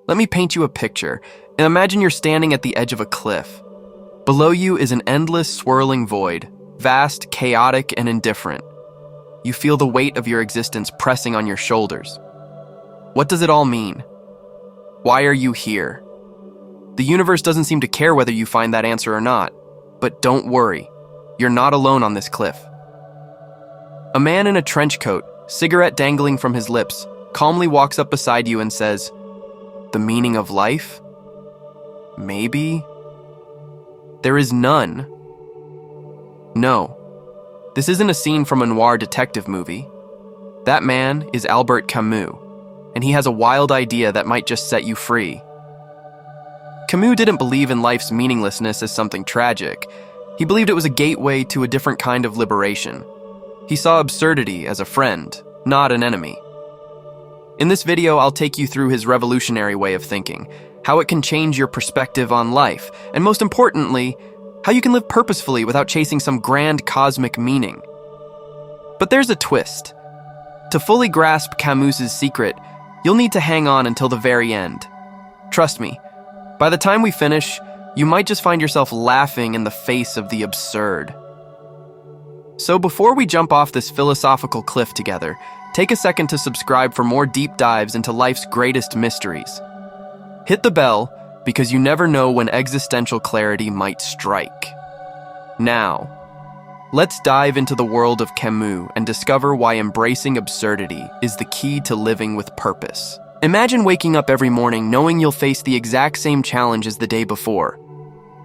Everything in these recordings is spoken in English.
Let me paint you a picture. Imagine you're standing at the edge of a cliff. Below you is an endless, swirling void, vast, chaotic, and indifferent. You feel the weight of your existence pressing on your shoulders. What does it all mean? Why are you here? The universe doesn't seem to care whether you find that answer or not. But don't worry, you're not alone on this cliff. A man in a trench coat, cigarette dangling from his lips, calmly walks up beside you and says, "The meaning of life? Maybe? There is none." No, this isn't a scene from a noir detective movie. That man is Albert Camus, and he has a wild idea that might just set you free. Camus didn't believe in life's meaninglessness as something tragic. He believed it was a gateway to a different kind of liberation. He saw absurdity as a friend, not an enemy. In this video, I'll take you through his revolutionary way of thinking, how it can change your perspective on life, and most importantly, how you can live purposefully without chasing some grand cosmic meaning. But there's a twist. To fully grasp Camus's secret, you'll need to hang on until the very end. Trust me, by the time we finish, you might just find yourself laughing in the face of the absurd. So before we jump off this philosophical cliff together, take a second to subscribe for more deep dives into life's greatest mysteries. Hit the bell, because you never know when existential clarity might strike. Now, let's dive into the world of Camus and discover why embracing absurdity is the key to living with purpose. Imagine waking up every morning knowing you'll face the exact same challenge as the day before.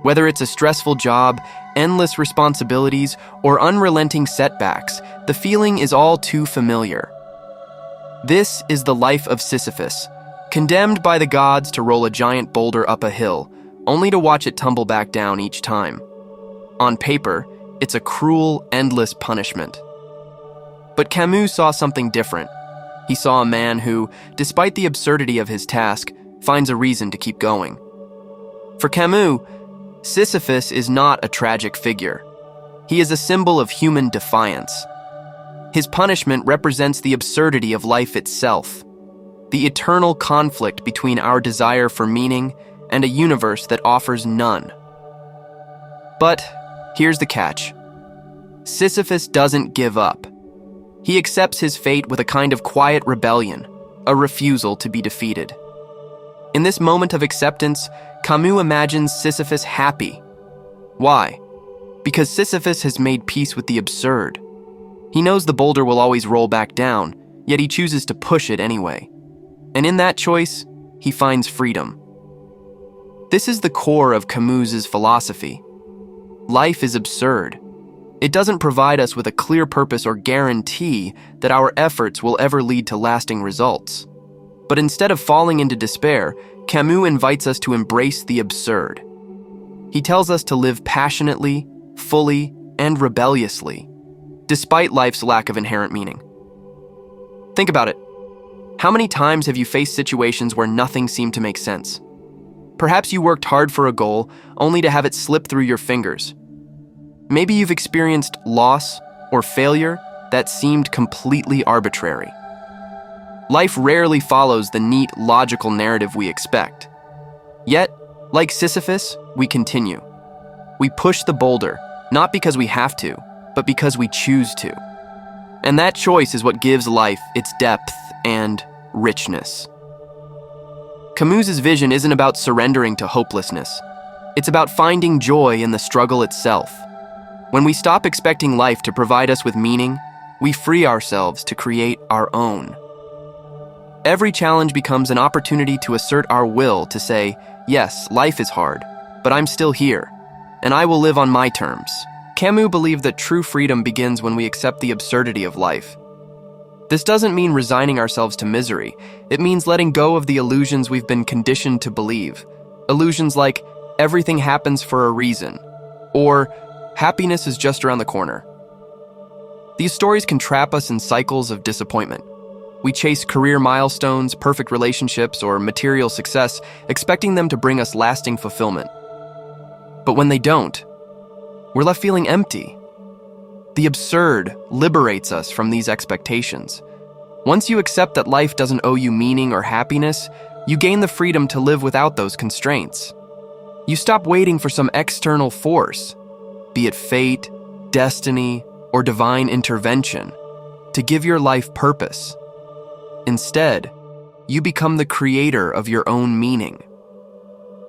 Whether it's a stressful job, endless responsibilities, or unrelenting setbacks, the feeling is all too familiar. This is the life of Sisyphus, condemned by the gods to roll a giant boulder up a hill, only to watch it tumble back down each time. On paper, it's a cruel, endless punishment. But Camus saw something different. He saw a man who, despite the absurdity of his task, finds a reason to keep going. For Camus, Sisyphus is not a tragic figure. He is a symbol of human defiance. His punishment represents the absurdity of life itself, the eternal conflict between our desire for meaning and a universe that offers none. But here's the catch. Sisyphus doesn't give up. He accepts his fate with a kind of quiet rebellion, a refusal to be defeated. In this moment of acceptance, Camus imagines Sisyphus happy. Why? Because Sisyphus has made peace with the absurd. He knows the boulder will always roll back down, yet he chooses to push it anyway. And in that choice, he finds freedom. This is the core of Camus's philosophy. Life is absurd. It doesn't provide us with a clear purpose or guarantee that our efforts will ever lead to lasting results. But instead of falling into despair, Camus invites us to embrace the absurd. He tells us to live passionately, fully, and rebelliously, despite life's lack of inherent meaning. Think about it. How many times have you faced situations where nothing seemed to make sense? Perhaps you worked hard for a goal, only to have it slip through your fingers. Maybe you've experienced loss or failure that seemed completely arbitrary. Life rarely follows the neat, logical narrative we expect. Yet, like Sisyphus, we continue. We push the boulder, not because we have to, but because we choose to. And that choice is what gives life its depth and richness. Camus's vision isn't about surrendering to hopelessness. It's about finding joy in the struggle itself. When we stop expecting life to provide us with meaning, we free ourselves to create our own. Every challenge becomes an opportunity to assert our will to say, yes, life is hard, but I'm still here, and I will live on my terms. Camus believed that true freedom begins when we accept the absurdity of life. This doesn't mean resigning ourselves to misery. It means letting go of the illusions we've been conditioned to believe. Illusions like, everything happens for a reason, or happiness is just around the corner. These stories can trap us in cycles of disappointment. We chase career milestones, perfect relationships, or material success, expecting them to bring us lasting fulfillment. But when they don't, we're left feeling empty. The absurd liberates us from these expectations. Once you accept that life doesn't owe you meaning or happiness, You gain the freedom to live without those constraints. You stop waiting for some external force, be it fate, destiny, or divine intervention, to give your life purpose. Instead, you become the creator of your own meaning.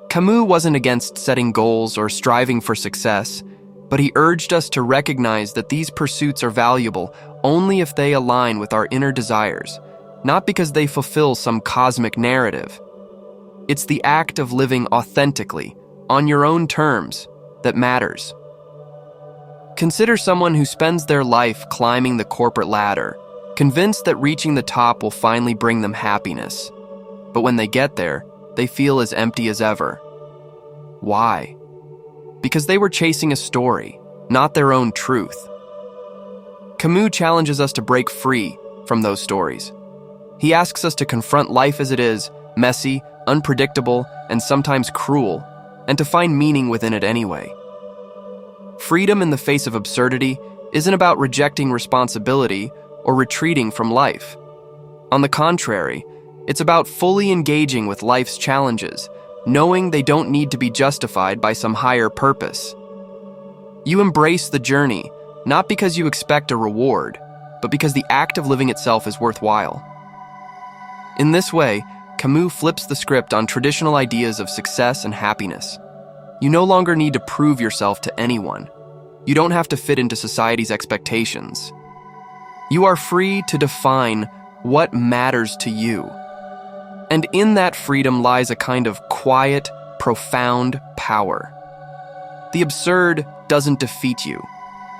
Camus wasn't against setting goals or striving for success, but he urged us to recognize that these pursuits are valuable only if they align with our inner desires, not because they fulfill some cosmic narrative. It's the act of living authentically, on your own terms, that matters. Consider someone who spends their life climbing the corporate ladder, convinced that reaching the top will finally bring them happiness. But when they get there, they feel as empty as ever. Why? Because they were chasing a story, not their own truth. Camus challenges us to break free from those stories. He asks us to confront life as it is, messy, unpredictable, and sometimes cruel, and to find meaning within it anyway. Freedom in the face of absurdity isn't about rejecting responsibility or retreating from life. On the contrary, it's about fully engaging with life's challenges, knowing they don't need to be justified by some higher purpose. You embrace the journey, not because you expect a reward, but because the act of living itself is worthwhile. In this way, Camus flips the script on traditional ideas of success and happiness. You no longer need to prove yourself to anyone. You don't have to fit into society's expectations. You are free to define what matters to you. And in that freedom lies a kind of quiet, profound power. The absurd doesn't defeat you.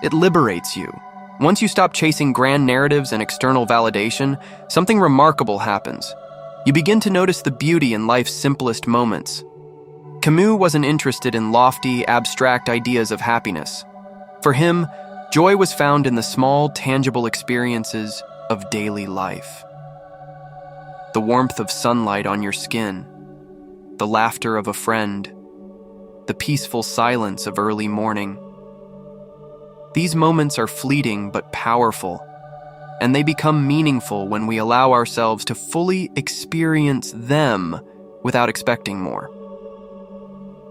It liberates you. Once you stop chasing grand narratives and external validation, something remarkable happens. You begin to notice the beauty in life's simplest moments. Camus wasn't interested in lofty, abstract ideas of happiness. For him, joy was found in the small, tangible experiences of daily life. The warmth of sunlight on your skin, the laughter of a friend, the peaceful silence of early morning. These moments are fleeting but powerful, and they become meaningful when we allow ourselves to fully experience them without expecting more.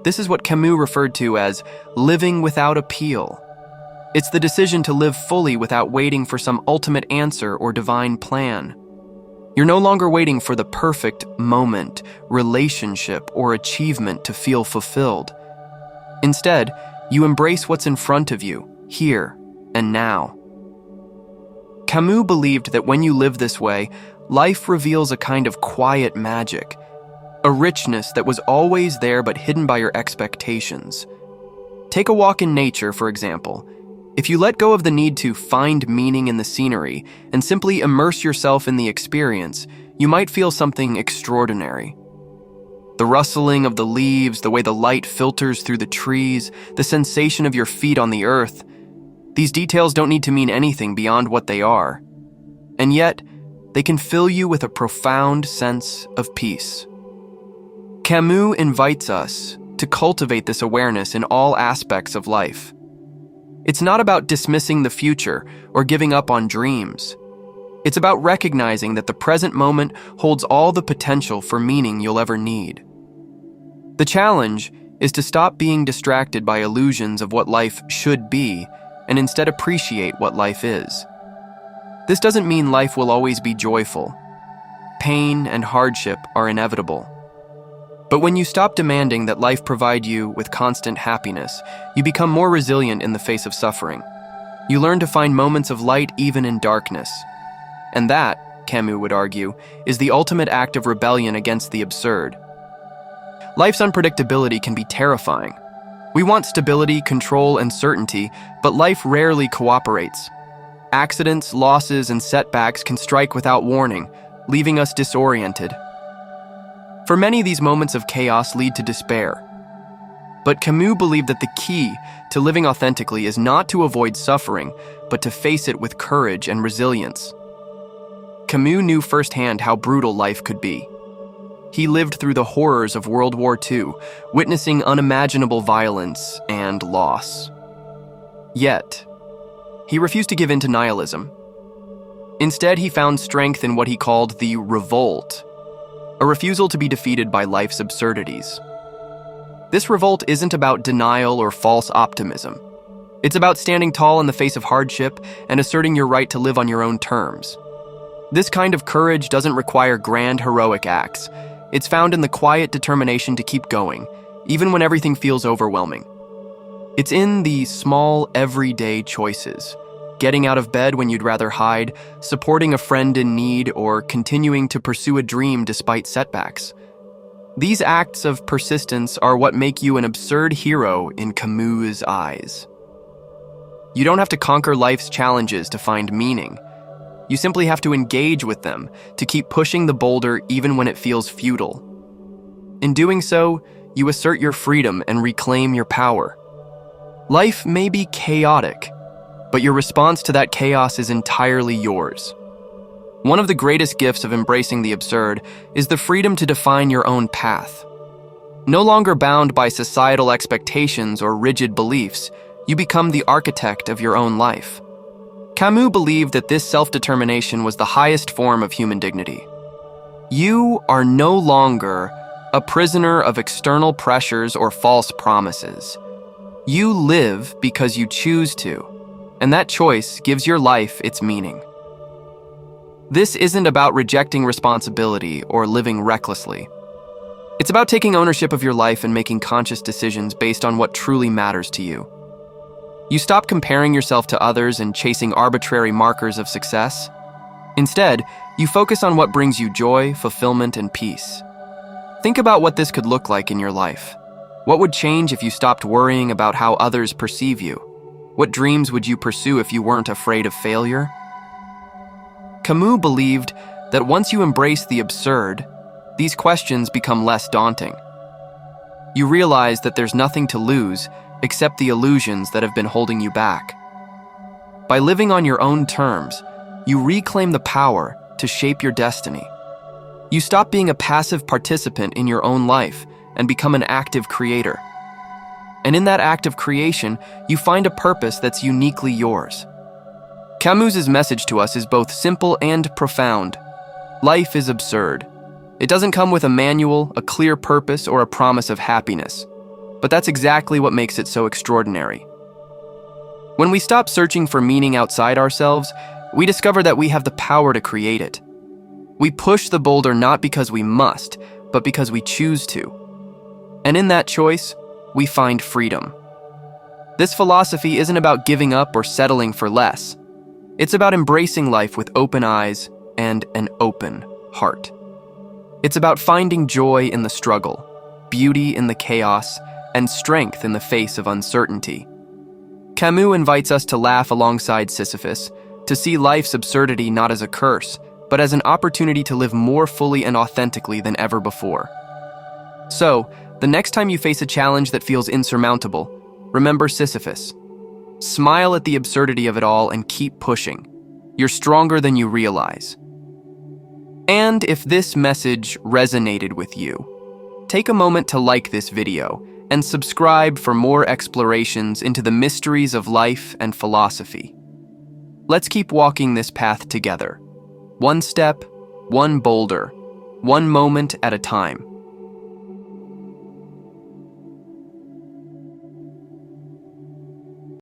This is what Camus referred to as living without appeal. It's the decision to live fully without waiting for some ultimate answer or divine plan. You're no longer waiting for the perfect moment, relationship, or achievement to feel fulfilled. Instead, you embrace what's in front of you, here and now. Camus believed that when you live this way, life reveals a kind of quiet magic, a richness that was always there but hidden by your expectations. Take a walk in nature, for example. If you let go of the need to find meaning in the scenery and simply immerse yourself in the experience, you might feel something extraordinary. The rustling of the leaves, the way the light filters through the trees, the sensation of your feet on the earth. These details don't need to mean anything beyond what they are. And yet, they can fill you with a profound sense of peace. Camus invites us to cultivate this awareness in all aspects of life. It's not about dismissing the future or giving up on dreams. It's about recognizing that the present moment holds all the potential for meaning you'll ever need. The challenge is to stop being distracted by illusions of what life should be and instead appreciate what life is. This doesn't mean life will always be joyful. Pain and hardship are inevitable. But when you stop demanding that life provide you with constant happiness, you become more resilient in the face of suffering. You learn to find moments of light even in darkness. And that, Camus would argue, is the ultimate act of rebellion against the absurd. Life's unpredictability can be terrifying. We want stability, control, and certainty, but life rarely cooperates. Accidents, losses, and setbacks can strike without warning, leaving us disoriented. For many, these moments of chaos lead to despair. But Camus believed that the key to living authentically is not to avoid suffering, but to face it with courage and resilience. Camus knew firsthand how brutal life could be. He lived through the horrors of World War II, witnessing unimaginable violence and loss. Yet, he refused to give in to nihilism. Instead, he found strength in what he called the revolt, a refusal to be defeated by life's absurdities. This revolt isn't about denial or false optimism. It's about standing tall in the face of hardship and asserting your right to live on your own terms. This kind of courage doesn't require grand heroic acts. It's found in the quiet determination to keep going, even when everything feels overwhelming. It's in the small, everyday choices. Getting out of bed when you'd rather hide, supporting a friend in need, or continuing to pursue a dream despite setbacks. These acts of persistence are what make you an absurd hero in Camus' eyes. You don't have to conquer life's challenges to find meaning. You simply have to engage with them, to keep pushing the boulder even when it feels futile. In doing so, you assert your freedom and reclaim your power. Life may be chaotic, but your response to that chaos is entirely yours. One of the greatest gifts of embracing the absurd is the freedom to define your own path. No longer bound by societal expectations or rigid beliefs, you become the architect of your own life. Camus believed that this self-determination was the highest form of human dignity. You are no longer a prisoner of external pressures or false promises. You live because you choose to, and that choice gives your life its meaning. This isn't about rejecting responsibility or living recklessly. It's about taking ownership of your life and making conscious decisions based on what truly matters to you. You stop comparing yourself to others and chasing arbitrary markers of success. Instead, you focus on what brings you joy, fulfillment, and peace. Think about what this could look like in your life. What would change if you stopped worrying about how others perceive you? What dreams would you pursue if you weren't afraid of failure? Camus believed that once you embrace the absurd, these questions become less daunting. You realize that there's nothing to lose except the illusions that have been holding you back. By living on your own terms, you reclaim the power to shape your destiny. You stop being a passive participant in your own life and become an active creator. And in that act of creation, you find a purpose that's uniquely yours. Camus' message to us is both simple and profound. Life is absurd. It doesn't come with a manual, a clear purpose, or a promise of happiness. But that's exactly what makes it so extraordinary. When we stop searching for meaning outside ourselves, we discover that we have the power to create it. We push the boulder not because we must, but because we choose to. And in that choice, we find freedom. This philosophy isn't about giving up or settling for less. It's about embracing life with open eyes and an open heart. It's about finding joy in the struggle, beauty in the chaos, and strength in the face of uncertainty. Camus invites us to laugh alongside Sisyphus, to see life's absurdity not as a curse, but as an opportunity to live more fully and authentically than ever before. So, the next time you face a challenge that feels insurmountable, remember Sisyphus. Smile at the absurdity of it all and keep pushing. You're stronger than you realize. And if this message resonated with you, take a moment to like this video and subscribe for more explorations into the mysteries of life and philosophy. Let's keep walking this path together. One step, one boulder, one moment at a time.